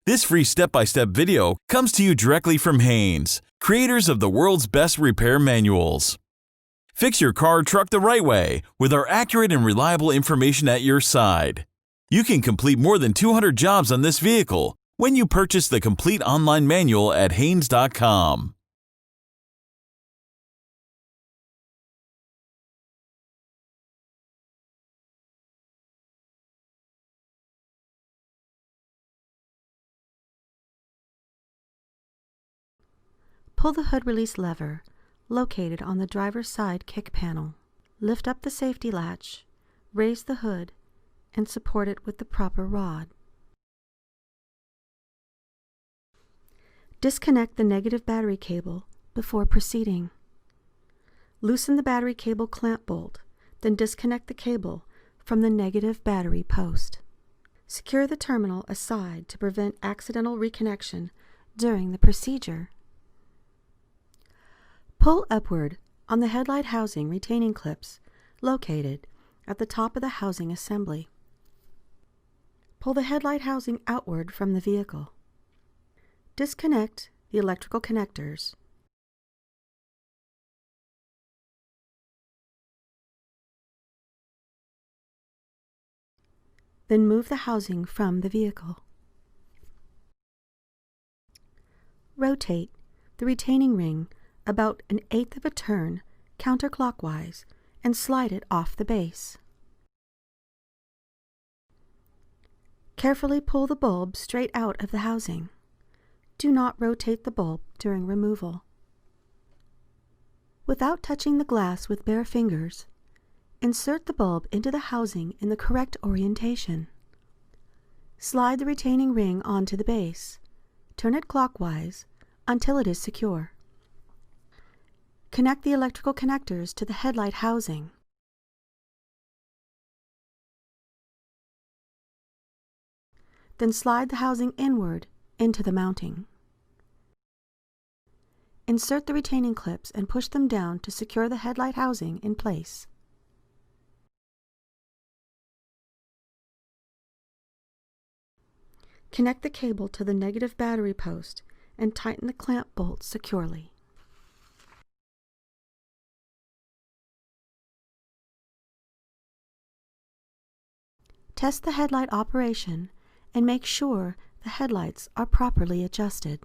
This free step-by-step video comes to you directly from Haynes, creators of the world's best repair manuals. Fix your car or truck the right way with our accurate and reliable information at your side. You can complete more than 200 jobs on this vehicle when you purchase the complete online manual at Haynes.com. Pull the hood release lever, located on the driver's side kick panel. Lift up the safety latch, raise the hood, and support it with the proper rod. Disconnect the negative battery cable before proceeding. Loosen the battery cable clamp bolt, then disconnect the cable from the negative battery post. Secure the terminal aside to prevent accidental reconnection during the procedure. Pull upward on the headlight housing retaining clips located at the top of the housing assembly. Pull the headlight housing outward from the vehicle. Disconnect the electrical connectors. Then move the housing from the vehicle. Rotate the retaining ring about 1/8 of a turn counterclockwise and slide it off the base. Carefully pull the bulb straight out of the housing. Do not rotate the bulb during removal. Without touching the glass with bare fingers, insert the bulb into the housing in the correct orientation. Slide the retaining ring onto the base. Turn it clockwise until it is secure. Connect the electrical connectors to the headlight housing. Then slide the housing inward into the mounting. Insert the retaining clips and push them down to secure the headlight housing in place. Connect the cable to the negative battery post and tighten the clamp bolt securely. Test the headlight operation and make sure the headlights are properly adjusted.